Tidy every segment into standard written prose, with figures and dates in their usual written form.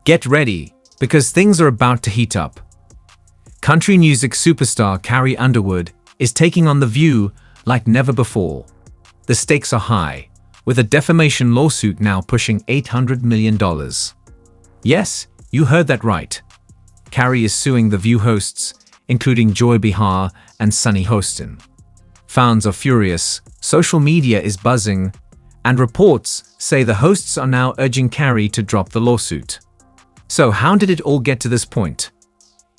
Get ready, because things are about to heat up. Country music superstar Carrie Underwood is taking on The View like never before. The stakes are high, with a defamation lawsuit now pushing $800 million. Yes, you heard that right. Carrie is suing The View hosts, including Joy Behar and Sunny Hostin. Fans are furious, social media is buzzing, and reports say the hosts are now urging Carrie to drop the lawsuit. So how did it all get to this point?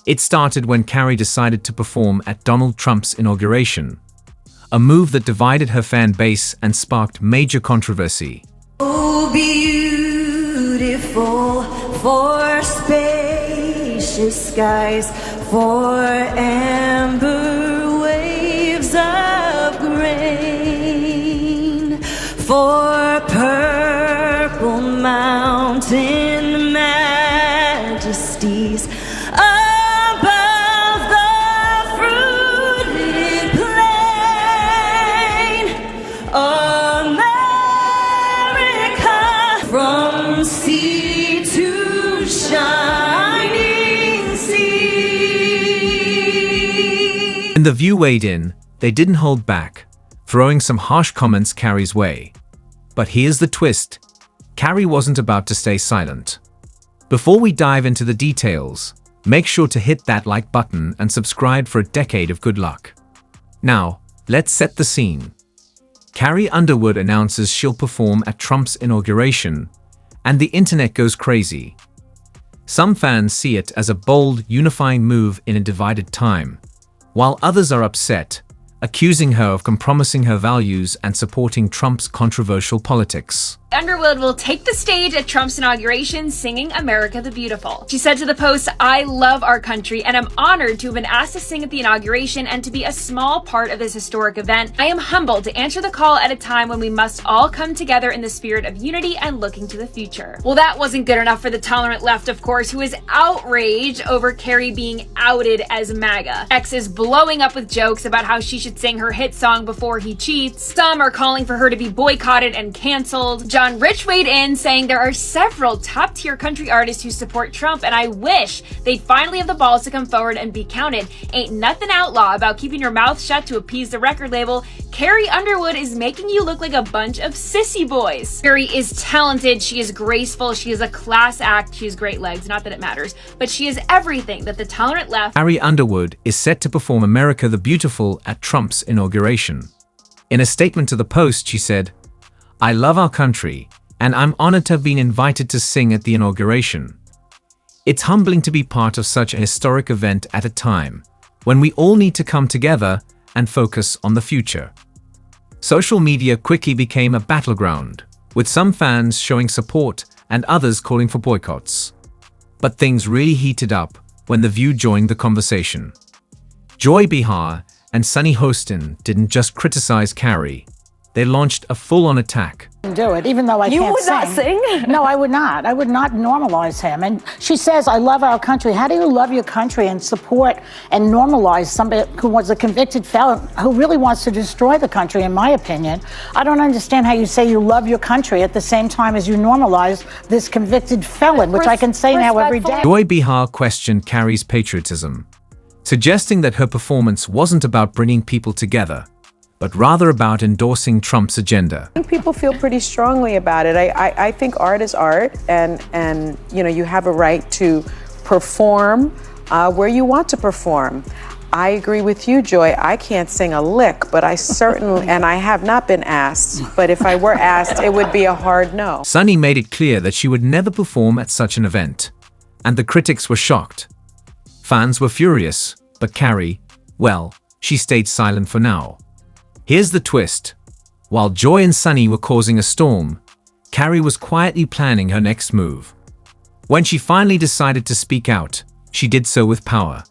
It started when Carrie decided to perform at Donald Trump's inauguration, a move that divided her fan base and sparked major controversy. Oh, beautiful for spacious skies, for amber waves of grain, for purple mountain majesties above the fruited plain. America, from sea to shining sea. When The View weighed in, they didn't hold back, throwing some harsh comments Carrie's way. But here's the twist. Carrie wasn't about to stay silent. Before we dive into the details, make sure to hit that like button and subscribe for a decade of good luck. Now, let's set the scene. Carrie Underwood announces she'll perform at Trump's inauguration, and the internet goes crazy. Some fans see it as a bold, unifying move in a divided time, while others are upset, accusing her of compromising her values and supporting Trump's controversial politics. Underwood will take the stage at Trump's inauguration singing America the Beautiful. She said to the Post, "I love our country and I'm honored to have been asked to sing at the inauguration and to be a small part of this historic event. I am humbled to answer the call at a time when we must all come together in the spirit of unity and looking to the future." Well, that wasn't good enough for the tolerant left, of course, who is outraged over Carrie being outed as MAGA. X is blowing up with jokes about how she should sing her hit song Before He Cheats. Some are calling for her to be boycotted and canceled. John Rich weighed in, saying there are several top-tier country artists who support Trump, and I wish they'd finally have the balls to come forward and be counted. Ain't nothing outlaw about keeping your mouth shut to appease the record label. Carrie Underwood is making you look like a bunch of sissy boys. Carrie is talented, she is graceful, she is a class act, she has great legs, not that it matters, but she is everything that the tolerant left. Carrie Underwood is set to perform America the Beautiful at Trump's inauguration. In a statement to the Post, she said, "I love our country, and I'm honored to have been invited to sing at the inauguration. It's humbling to be part of such a historic event at a time when we all need to come together and focus on the future." Social media quickly became a battleground, with some fans showing support and others calling for boycotts. But things really heated up when The View joined the conversation. Joy Behar and Sunny Hostin didn't just criticize Carrie, they launched a full-on attack. Do it, even though I can't sing. You would not sing? No, I would not. I would not normalize him. And she says, "I love our country." How do you love your country and support and normalize somebody who was a convicted felon who really wants to destroy the country, in my opinion? I don't understand how you say you love your country at the same time as you normalize this convicted felon, which I can say now every day. Joy Behar questioned Carrie's patriotism, suggesting that her performance wasn't about bringing people together, but rather about endorsing Trump's agenda. I think people feel pretty strongly about it. I think art is art, and you know, you have a right to perform where you want to perform. I agree with you, Joy. I can't sing a lick, but I certainly, and I have not been asked, but if I were asked, it would be a hard no. Sunny made it clear that she would never perform at such an event, and the critics were shocked. Fans were furious, but Carrie, well, she stayed silent for now. Here's the twist. While Joy and Sunny were causing a storm, Carrie was quietly planning her next move. When she finally decided to speak out, she did so with power.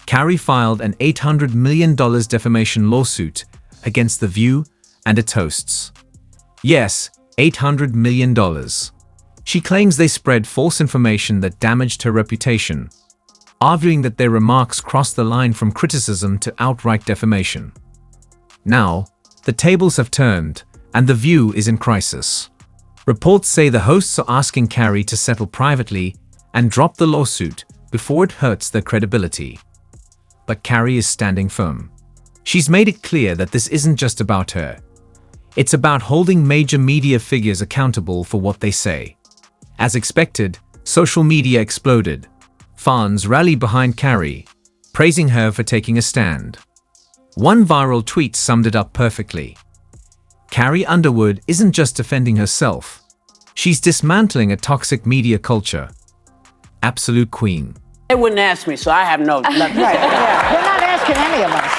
Carrie filed an $800 million defamation lawsuit against The View and its hosts. Yes, $800 million. She claims they spread false information that damaged her reputation, arguing that their remarks crossed the line from criticism to outright defamation. Now, the tables have turned, and The View is in crisis. Reports say the hosts are asking Carrie to settle privately and drop the lawsuit before it hurts their credibility. But Carrie is standing firm. She's made it clear that this isn't just about her. It's about holding major media figures accountable for what they say. As expected, social media exploded. Fans rallied behind Carrie, praising her for taking a stand. One viral tweet summed it up perfectly. Carrie Underwood isn't just defending herself. She's dismantling a toxic media culture. Absolute queen. They wouldn't ask me, so I have nothing to say. Yeah. They're not asking any of us.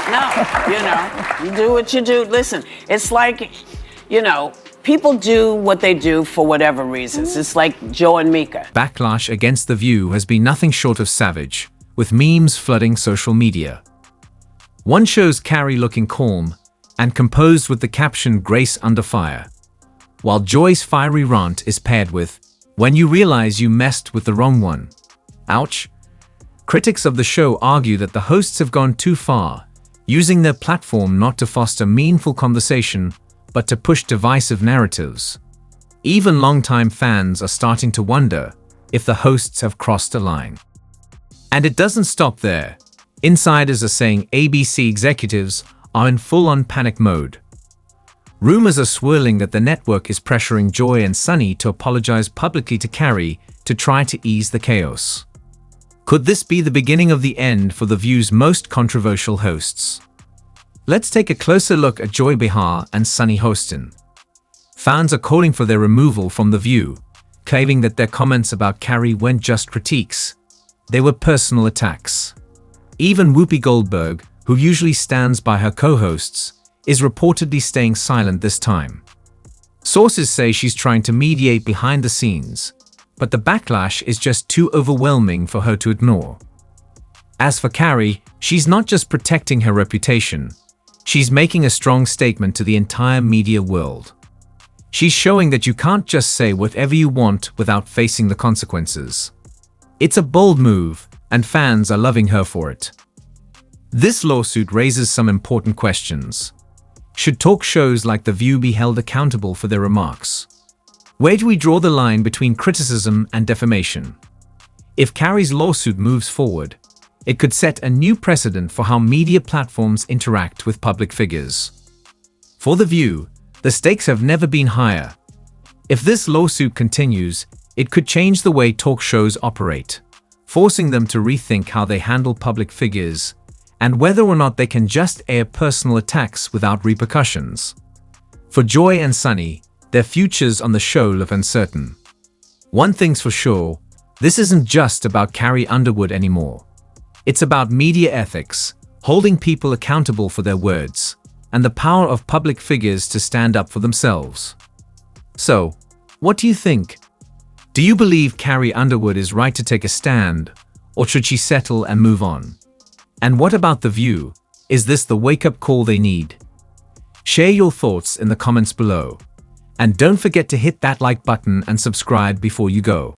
No, you do what you do. Listen, it's like, people do what they do for whatever reasons. It's like Joe and Mika. Backlash against The View has been nothing short of savage, with memes flooding social media. One shows Carrie looking calm and composed with the caption "Grace under fire," while Joy's fiery rant is paired with "When you realize you messed with the wrong one." Ouch. Critics of the show argue that the hosts have gone too far, using their platform not to foster meaningful conversation, but to push divisive narratives. Even longtime fans are starting to wonder if the hosts have crossed a line. And it doesn't stop there. Insiders are saying ABC executives are in full-on panic mode. Rumors are swirling that the network is pressuring Joy and Sunny to apologize publicly to Carrie to try to ease the chaos. Could this be the beginning of the end for The View's most controversial hosts? Let's take a closer look at Joy Behar and Sunny Hostin. Fans are calling for their removal from The View, claiming that their comments about Carrie weren't just critiques. They were personal attacks. Even Whoopi Goldberg, who usually stands by her co-hosts, is reportedly staying silent this time. Sources say she's trying to mediate behind the scenes, but the backlash is just too overwhelming for her to ignore. As for Carrie, she's not just protecting her reputation, she's making a strong statement to the entire media world. She's showing that you can't just say whatever you want without facing the consequences. It's a bold move, and fans are loving her for it. This lawsuit raises some important questions. Should talk shows like The View be held accountable for their remarks? Where do we draw the line between criticism and defamation? If Carrie's lawsuit moves forward, it could set a new precedent for how media platforms interact with public figures. For The View, the stakes have never been higher. If this lawsuit continues, it could change the way talk shows operate, forcing them to rethink how they handle public figures and whether or not they can just air personal attacks without repercussions. For Joy and Sunny, their futures on the show look uncertain. One thing's for sure, this isn't just about Carrie Underwood anymore. It's about media ethics, holding people accountable for their words, and the power of public figures to stand up for themselves. So, what do you think? Do you believe Carrie Underwood is right to take a stand, or should she settle and move on? And what about The View? Is this the wake-up call they need? Share your thoughts in the comments below. And don't forget to hit that like button and subscribe before you go.